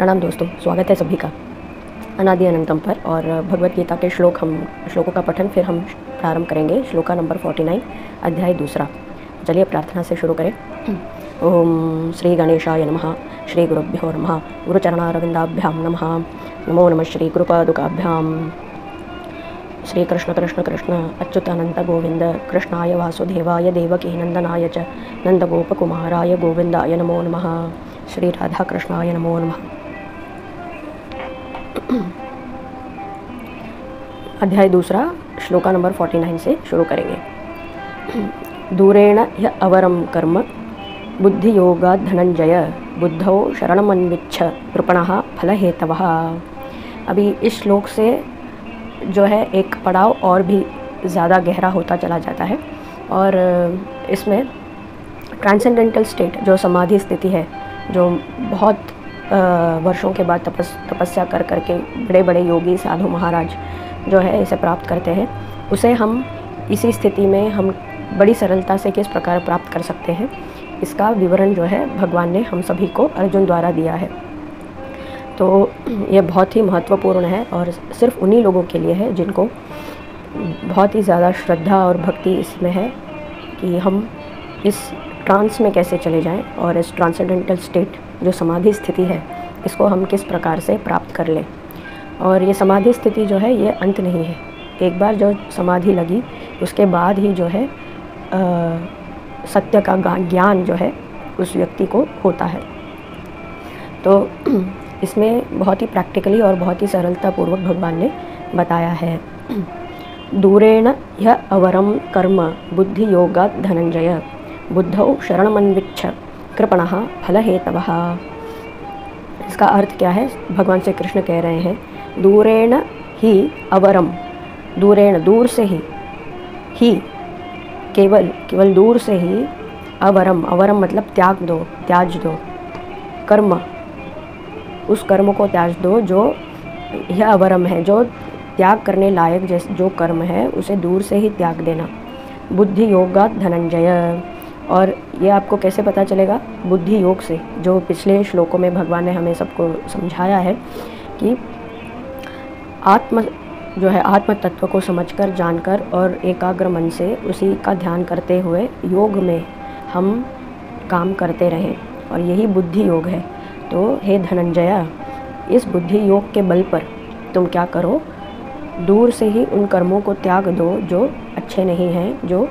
प्रणाम दोस्तों, स्वागत है सभी का अनादि अनंतम पर। और भगवत गीता के श्लोकों का पठन फिर हम प्रारंभ करेंगे। श्लोका नंबर 49, अध्याय दूसरा। चलिए प्रार्थना से शुरू करें। ओम श्री गणेशाय नमः। श्री गुरुभ्यो नमः। गुरुचरणारविंदाभ्यां नमः। नमो नमः श्री गुरुपादुकाभ्यां। श्री कृष्ण कृष्ण कृष्ण अच्युतानंत गोविंद कृष्णाय वासुदेवाय देवकी नंदनाय च नंदगोपकुमाराय गोविंदाय नमो नमः। श्री राधा कृष्णाय नमो नमः। अध्याय दूसरा, श्लोका नंबर 49 से शुरू करेंगे। दूरेण ह्य अवरम कर्म बुद्धियोगात् धनंजय बुद्धौ शरणमन्विच्छ कृपणः फलहेतवः। अभी इस श्लोक से जो है एक पड़ाव और भी ज़्यादा गहरा होता चला जाता है। और इसमें ट्रांसेंडेंटल स्टेट, जो समाधि स्थिति है, जो बहुत वर्षों के बाद तपस्या कर करके बड़े बड़े योगी साधु महाराज जो है इसे प्राप्त करते हैं, उसे हम इसी स्थिति में हम बड़ी सरलता से किस प्रकार प्राप्त कर सकते हैं, इसका विवरण जो है भगवान ने हम सभी को अर्जुन द्वारा दिया है। तो यह बहुत ही महत्वपूर्ण है और सिर्फ उन्हीं लोगों के लिए है जिनको बहुत ही ज़्यादा श्रद्धा और भक्ति इसमें है कि हम इस ट्रांस में कैसे चले जाएं और इस ट्रांसेंडेंटल स्टेट जो समाधि स्थिति है इसको हम किस प्रकार से प्राप्त कर लें। और ये समाधि स्थिति जो है ये अंत नहीं है। एक बार जो समाधि लगी उसके बाद ही जो है सत्य का ज्ञान जो है उस व्यक्ति को होता है। तो इसमें बहुत ही प्रैक्टिकली और बहुत ही सरलतापूर्वक भगवान ने बताया है। दूरेण ह्य अवरम कर्म बुद्धि योगात् धनंजय बुद्धौ शरणमन्विच्छ कृपणः फलहेतवः। इसका अर्थ क्या है? भगवान श्री कृष्ण कह रहे हैं दूरेण ही अवरम, दूरेण दूर से ही केवल दूर से ही, अवरम मतलब त्याज दो कर्म, उस कर्म को त्याज दो जो यह अवरम है, जो त्याग करने लायक जैसे जो कर्म है उसे दूर से ही त्याग देना। बुद्धि योगात् धनंजय, और ये आपको कैसे पता चलेगा? बुद्धि योग से, जो पिछले श्लोकों में भगवान ने हमें सबको समझाया है कि आत्म तत्व को समझकर, जानकर और एकाग्र मन से उसी का ध्यान करते हुए योग में हम काम करते रहें, और यही बुद्धि योग है। तो हे धनंजय, इस बुद्धि योग के बल पर तुम क्या करो? दूर से ही उन कर्मों को त्याग दो जो अच्छे नहीं हैं, जो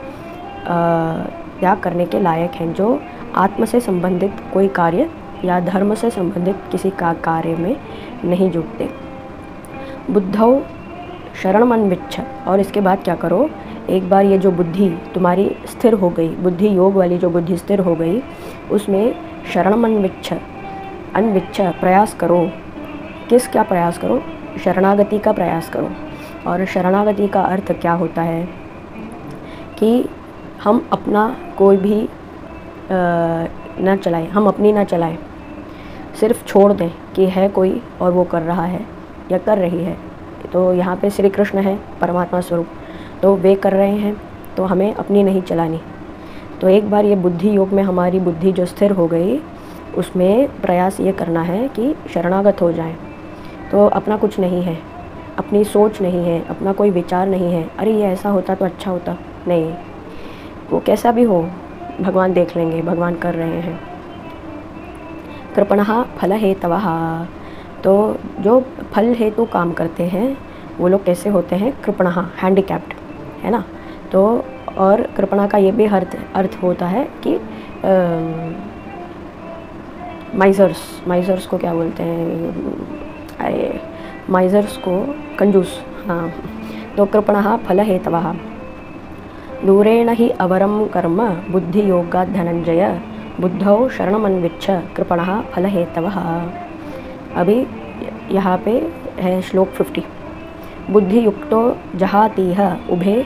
त्याग करने के लायक हैं, जो आत्म से संबंधित कोई कार्य या धर्म से संबंधित किसी का कार्य में नहीं जुटते। बुद्धौ शरणमन्विच्छ, और इसके बाद क्या करो? एक बार ये जो बुद्धि तुम्हारी स्थिर हो गई, बुद्धि योग वाली जो बुद्धि स्थिर हो गई, उसमें शरणमन्विच्छ, अन्विच्छ प्रयास करो। क्या प्रयास करो? शरणागति का प्रयास करो। और शरणागति का अर्थ क्या होता है कि हम अपना कोई भी ना चलाएं, हम अपनी ना चलाएं, सिर्फ छोड़ दें कि है कोई और वो कर रहा है या कर रही है। तो यहाँ पे श्री कृष्ण है परमात्मा स्वरूप, तो वे कर रहे हैं, तो हमें अपनी नहीं चलानी। तो एक बार ये बुद्धि योग में हमारी बुद्धि जो स्थिर हो गई, उसमें प्रयास ये करना है कि शरणागत हो जाएं। तो अपना कुछ नहीं है, अपनी सोच नहीं है, अपना कोई विचार नहीं है, अरे ये ऐसा होता तो अच्छा होता, नहीं, वो कैसा भी हो भगवान देख लेंगे, भगवान कर रहे हैं। कृपणः फलहेतवः, तो जो फल हेतु काम करते हैं वो लोग कैसे होते हैं? कृपणः, हैंडीकैप्ड, है ना। तो और कृपणा का ये भी अर्थ होता है कि माइजर्स को क्या बोलते हैं? माइजर्स को कंजूस, हाँ। तो कृपणः फलहेतवः दूरेण ही अवरम कर्म बुद्धि योगात् धनंजय बुद्धौ शरणमन्विच्छ कृपणः फलहेतवः। अभी यहाँ पे है श्लोक 50। बुद्धि युक्तो जहातीह उभे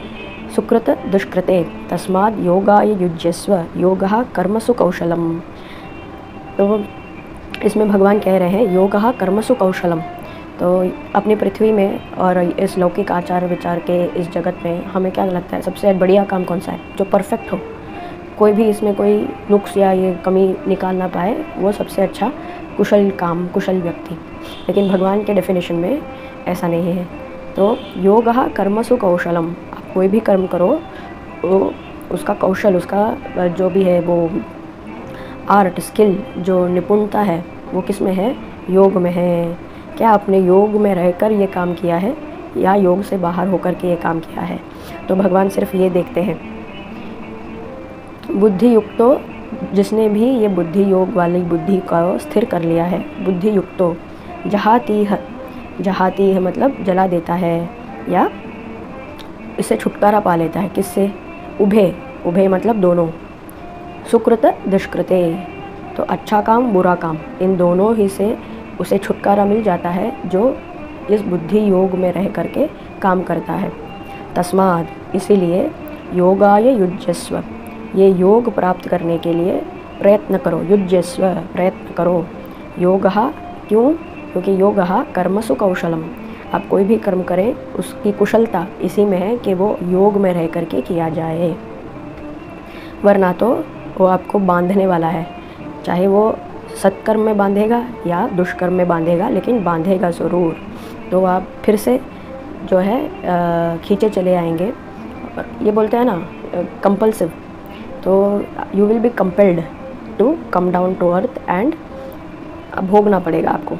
सुकृत दुष्कृते तस्माद् योगाय युज्यस्व योगः कर्मसु कौशलम। तो इसमें भगवान कह रहे हैं योगः कर्मसु कौशलम। तो अपनी पृथ्वी में और इस लौकिक आचार विचार के इस जगत में हमें क्या लगता है सबसे बढ़िया काम कौन सा है? जो परफेक्ट हो, कोई भी इसमें कोई नुक्स या ये कमी निकाल ना पाए, वो सबसे अच्छा कुशल व्यक्ति। लेकिन भगवान के डेफिनेशन में ऐसा नहीं है। तो योगः कर्मसु कौशलम, आप कोई भी कर्म करो वो उसका कौशल, उसका जो भी है वो आर्ट स्किल, जो निपुणता है वो किस में है? योग में है। क्या आपने योग में रहकर ये काम किया है या योग से बाहर होकर के ये काम किया है? तो भगवान सिर्फ ये देखते हैं। बुद्धि युक्तो, जिसने भी ये बुद्धि योग वाली बुद्धि को स्थिर कर लिया है, बुद्धि युक्तो जहाती है मतलब जला देता है या इससे छुटकारा पा लेता है। किससे? उभे मतलब दोनों, सुकृत दुष्कृते, तो अच्छा काम बुरा काम, इन दोनों ही से उसे छुटकारा मिल जाता है जो इस बुद्धि योग में रह करके काम करता है। तस्माद, इसीलिए योगाय युज्यस्व, ये योग प्राप्त करने के लिए प्रयत्न करो। युज्यस्व, प्रयत्न करो। योगः, क्यों? क्योंकि योगः कर्मसु कौशलम, आप कोई भी कर्म करें उसकी कुशलता इसी में है कि वो योग में रह करके किया जाए, वरना तो वो आपको बांधने वाला है। चाहे वो सत्कर्म में बांधेगा या दुष्कर्म में बांधेगा, लेकिन बांधेगा ज़रूर। तो आप फिर से जो है खींचे चले आएंगे। ये बोलते हैं ना कंपल्सिव, तो you will be compelled to come down to earth and भोगना पड़ेगा आपको।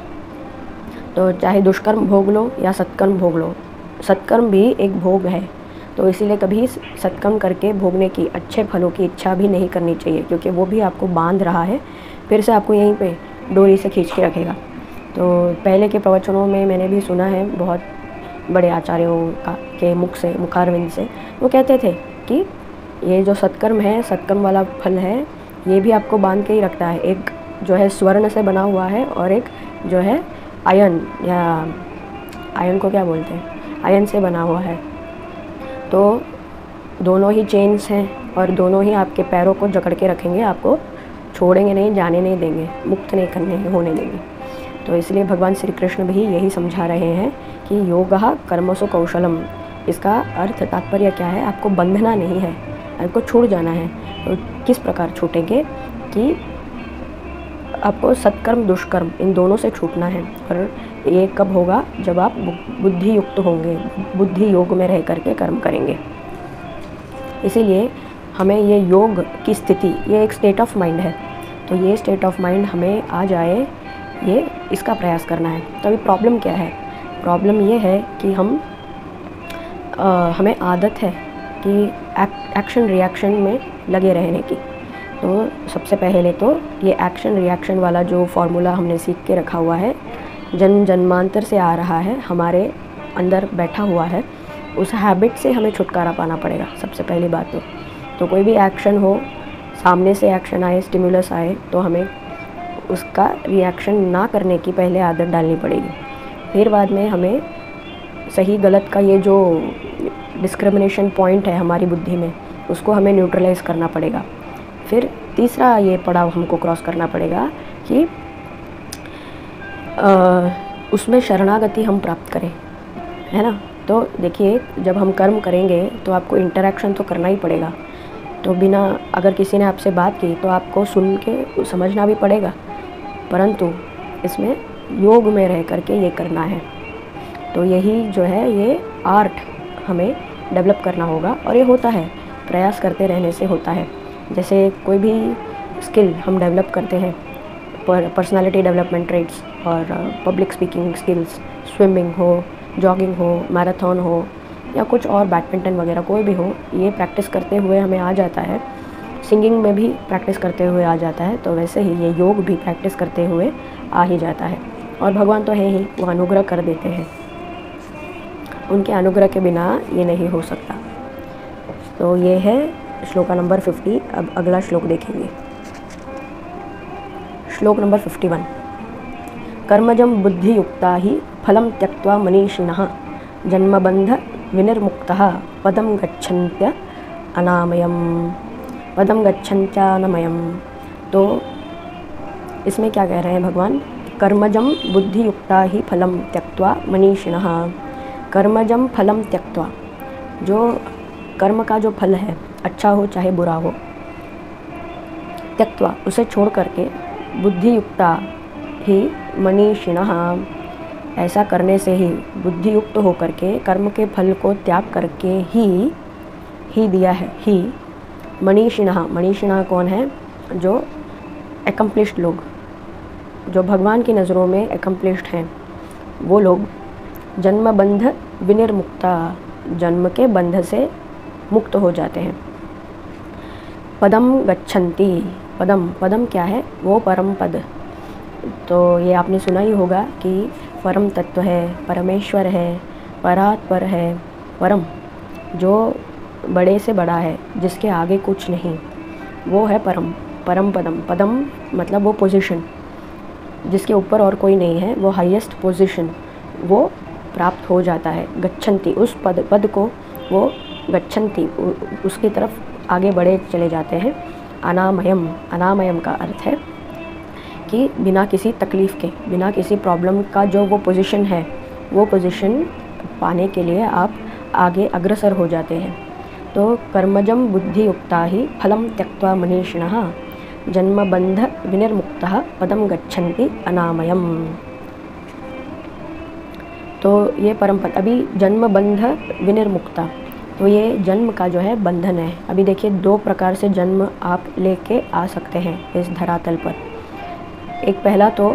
तो चाहे दुष्कर्म भोग लो या सत्कर्म भोग लो, सत्कर्म भी एक भोग है। तो इसीलिए कभी सत्कर्म करके भोगने की, अच्छे फलों की इच्छा भी नहीं करनी चाहिए, क्योंकि वो भी आपको बांध रहा है, फिर से आपको यहीं पे डोरी से खींच के रखेगा। तो पहले के प्रवचनों में मैंने भी सुना है, बहुत बड़े आचार्यों के मुख से, मुखारविंद से, वो कहते थे कि ये जो सत्कर्म है, सत्कर्म वाला फल है, ये भी आपको बांध के ही रखता है। एक जो है स्वर्ण से बना हुआ है और एक जो है आयन, या आयन को क्या बोलते हैं, आयन से बना हुआ है। तो दोनों ही चेन्स हैं और दोनों ही आपके पैरों को जकड़ के रखेंगे, आपको छोड़ेंगे नहीं, जाने नहीं देंगे, मुक्त नहीं होने देंगे। तो इसलिए भगवान श्री कृष्ण भी यही समझा रहे हैं कि योगः कर्मसु कौशलम। इसका अर्थ तात्पर्य क्या है? आपको बंधना नहीं है, आपको छूट जाना है। तो किस प्रकार छूटेंगे कि आपको सत्कर्म दुष्कर्म इन दोनों से छूटना है। और ये कब होगा? जब आप बुद्धि युक्त होंगे, बुद्धि योग में रह करके कर्म करेंगे। इसीलिए हमें ये योग की स्थिति, ये एक स्टेट ऑफ माइंड है, तो ये स्टेट ऑफ माइंड हमें आ जाए, ये इसका प्रयास करना है। तो अभी प्रॉब्लम क्या है? प्रॉब्लम ये है कि हमें आदत है कि एक्शन रिएक्शन में लगे रहने की। तो सबसे पहले तो ये एक्शन रिएक्शन वाला जो फॉर्मूला हमने सीख के रखा हुआ है, जन्मांतर से आ रहा है, हमारे अंदर बैठा हुआ है, उस हैबिट से हमें छुटकारा पाना पड़ेगा सबसे पहली बात। तो कोई भी एक्शन हो, सामने से एक्शन आए, स्टिमुलस आए, तो हमें उसका रिएक्शन ना करने की पहले आदत डालनी पड़ेगी। फिर बाद में हमें सही गलत का ये जो डिस्क्रिमिनेशन पॉइंट है हमारी बुद्धि में, उसको हमें न्यूट्रलाइज करना पड़ेगा। फिर तीसरा ये पड़ाव हमको क्रॉस करना पड़ेगा कि उसमें शरणागति हम प्राप्त करें, है ना। तो देखिए, जब हम कर्म करेंगे तो आपको इंटरेक्शन तो करना ही पड़ेगा। तो बिना, अगर किसी ने आपसे बात की तो आपको सुन के समझना भी पड़ेगा, परंतु इसमें योग में रह करके ये करना है। तो यही जो है ये आर्ट हमें डेवलप करना होगा, और ये होता है, प्रयास करते रहने से होता है। जैसे कोई भी स्किल हम डेवलप करते हैं, पर्सनालिटी डेवलपमेंट ट्रेड्स और पब्लिक स्पीकिंग स्किल्स, स्विमिंग हो, जॉगिंग हो, मैराथन हो या कुछ और, बैडमिंटन वगैरह कोई भी हो, ये प्रैक्टिस करते हुए हमें आ जाता है। सिंगिंग में भी प्रैक्टिस करते हुए आ जाता है। तो वैसे ही ये योग भी प्रैक्टिस करते हुए आ ही जाता है। और भगवान तो है ही, वो अनुग्रह कर देते हैं, उनके अनुग्रह के बिना ये नहीं हो सकता। तो ये है श्लोका नंबर 50। अब अगला श्लोक देखेंगे, श्लोक नंबर 51। कर्मजं बुद्धियुक्ता ही फलं त्यक्त्वा मनीषिणः जन्मबंध विनिर्मुक्तः पदं गच्छन्त्य अनामयम्, पदं गच्छन्त्यानमयम्। तो इसमें क्या कह रहे हैं भगवान? कर्मजं बुद्धियुक्ता ही फलं त्यक्त्वा मनीषिणः। कर्मजं फलं त्यक्त्वा, जो कर्म का जो फल है, अच्छा हो चाहे बुरा हो, त्यक्त्वा उसे छोड़ करके बुद्धियुक्ता ही मनीषिणः, ऐसा करने से ही बुद्धियुक्त होकर के कर्म के फल को त्याग करके ही दिया है ही मनीषिणः। मनीषिणः कौन है? जो एकम्प्लिश्ड लोग, जो भगवान की नज़रों में एकम्प्लिश्ड हैं, वो लोग जन्म बंध विनिर्मुक्ता, जन्म के बंध से मुक्त हो जाते हैं। पदम गच्छन्ति, पदम क्या है? वो परम पद। तो ये आपने सुना ही होगा कि परम तत्व है, परमेश्वर है, परात्पर है, परम जो बड़े से बड़ा है, जिसके आगे कुछ नहीं, वो है परम पदम। पदम मतलब वो पोजीशन जिसके ऊपर और कोई नहीं है, वो हाईएस्ट पोजीशन वो प्राप्त हो जाता है। गच्छन्ति, उस पद को वो गच्छन्ति, उसकी तरफ आगे बढ़े चले जाते हैं। अनामयम का अर्थ है कि बिना किसी तकलीफ़ के, बिना किसी प्रॉब्लम का जो वो पोजीशन है, वो पोजीशन पाने के लिए आप आगे अग्रसर हो जाते हैं। तो कर्मजम बुद्धियुक्ता ही फलम त्यक्त्वा मनीषिणः जन्मबंध विनिर्मुक्तः पदम गच्छन्ति अनामयम। तो ये परम पद। अभी जन्मबंध विनिर्मुक्ता, तो ये जन्म का जो है बंधन है। अभी देखिए 2 प्रकार से जन्म आप लेके आ सकते हैं इस धरातल पर। एक पहला तो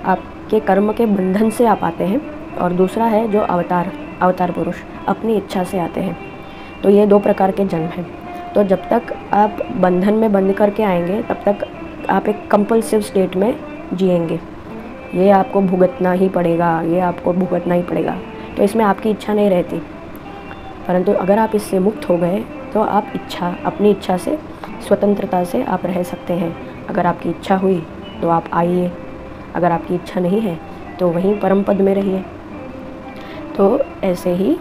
आपके कर्म के बंधन से आप आते हैं, और दूसरा है जो अवतार पुरुष अपनी इच्छा से आते हैं। तो ये 2 प्रकार के जन्म हैं। तो जब तक आप बंधन में बंद करके आएंगे, तब तक आप एक कंपल्सिव स्टेट में जिएंगे। ये आपको भुगतना ही पड़ेगा, तो इसमें आपकी इच्छा नहीं रहती। परंतु अगर आप इससे मुक्त हो गए तो आप अपनी इच्छा से, स्वतंत्रता से आप रह सकते हैं। अगर आपकी इच्छा हुई तो आप आइए, अगर आपकी इच्छा नहीं है तो वहीं परम पद में रहिए। तो ऐसे ही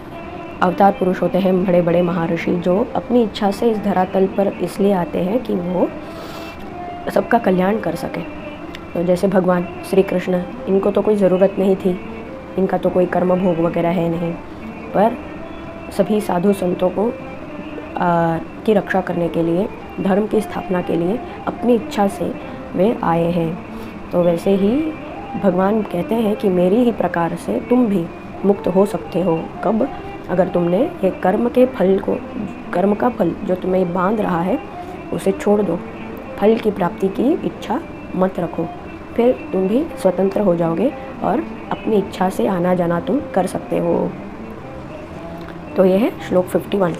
अवतार पुरुष होते हैं बड़े बड़े महाऋषि, जो अपनी इच्छा से इस धरातल पर इसलिए आते हैं कि वो सबका कल्याण कर सके। तो जैसे भगवान श्री कृष्ण, इनको तो कोई ज़रूरत नहीं थी, इनका तो कोई कर्म भोग वगैरह है नहीं, पर सभी साधु संतों को की रक्षा करने के लिए, धर्म की स्थापना के लिए अपनी इच्छा से वे आए हैं। तो वैसे ही भगवान कहते हैं कि मेरी ही प्रकार से तुम भी मुक्त हो सकते हो। कब? अगर तुमने ये कर्म का फल जो तुम्हें बांध रहा है उसे छोड़ दो, फल की प्राप्ति की इच्छा मत रखो, फिर तुम भी स्वतंत्र हो जाओगे और अपनी इच्छा से आना जाना तुम कर सकते हो। तो ये है श्लोक 51।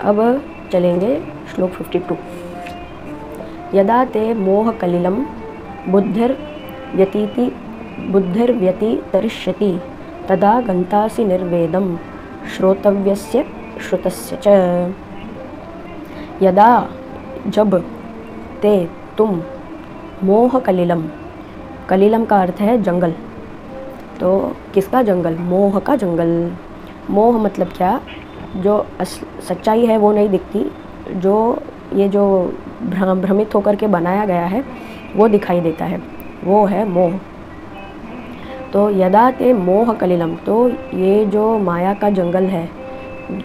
अब चलेंगे श्लोक 52। यदा ते मोहकलिलं बुद्धिर्व्यतितरिष्यति तदा गन्तासि निर्वेदं श्रोतव्यस्य श्रुतस्य च। यदा, जब, ते, तुम, मोहकलिलं, कलिलम का अर्थ है जंगल। तो किसका जंगल? मोह का जंगल। मोह मतलब क्या? जो सच्चाई है वो नहीं दिखती, जो भ्रमित होकर के बनाया गया है वो दिखाई देता है, वो है मोह। तो यदा ते मोह कलिलम, तो ये जो माया का जंगल है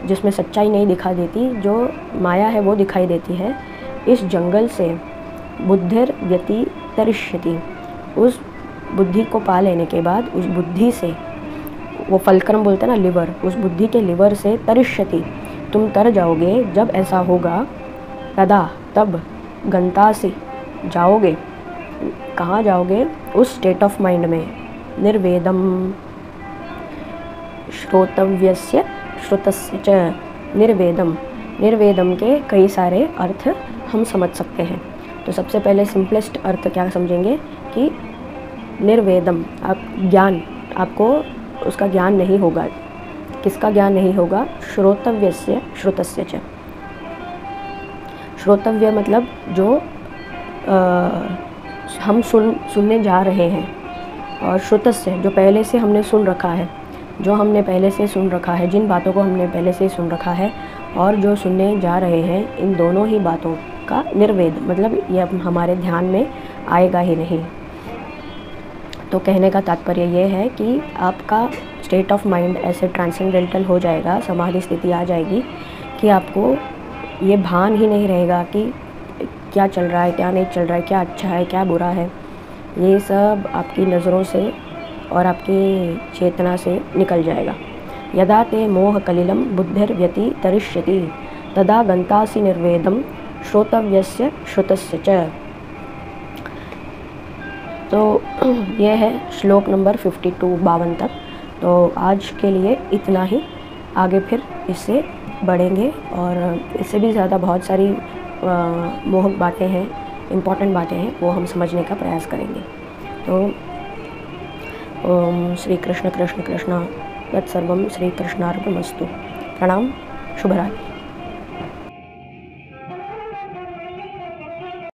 जिसमें सच्चाई नहीं दिखा देती, जो माया है वो दिखाई देती है, इस जंगल से बुद्धिर्व्यतितरिष्यति, उस बुद्धि को पा लेने के बाद उस बुद्धि से, वो फलक्रम बोलते हैं ना, लिवर, उस बुद्धि के लिवर से तरिष्यति, तुम तर जाओगे। जब ऐसा होगा, तदा, तब, गंतासि, जाओगे। कहाँ जाओगे? उस स्टेट ऑफ माइंड में, निर्वेदम, श्रोतव्यस्य श्रुतस्य च। निर्वेदम के कई सारे अर्थ हम समझ सकते हैं। तो सबसे पहले सिंपलेस्ट अर्थ क्या समझेंगे कि निर्वेदम, आपको उसका ज्ञान नहीं होगा। किसका ज्ञान नहीं होगा? श्रोतव्यस्य श्रुतस्य च। श्रोतव्य मतलब जो हम सुनने जा रहे हैं, और श्रुतस्य जो पहले से हमने सुन रखा है, जिन बातों को हमने पहले से सुन रखा है और जो सुनने जा रहे हैं, इन दोनों ही बातों का निर्वेद मतलब ये हमारे ध्यान में आएगा ही नहीं। तो कहने का तात्पर्य ये है कि आपका स्टेट ऑफ माइंड ऐसे ट्रांसेंडेंटल हो जाएगा, समाधि स्थिति आ जाएगी कि आपको ये भान ही नहीं रहेगा कि क्या चल रहा है, क्या नहीं चल रहा है, क्या अच्छा है, क्या बुरा है, ये सब आपकी नज़रों से और आपकी चेतना से निकल जाएगा। यदा ते मोह कलिलं बुद्धिर्व्यतितरिष्यति तदा गन्तासि निर्वेदं श्रोतव्यस्य श्रुतस्य च। तो यह है श्लोक नंबर 52 52 तक। तो आज के लिए इतना ही, आगे फिर इससे बढ़ेंगे और इससे भी ज़्यादा बहुत सारी मोहक बातें हैं, इम्पॉर्टेंट बातें हैं, वो हम समझने का प्रयास करेंगे। तो ओम श्री कृष्ण कृष्ण कृष्ण तत्सर्वम श्री कृष्णार्पणमस्तु। प्रणाम, शुभ रात्रि।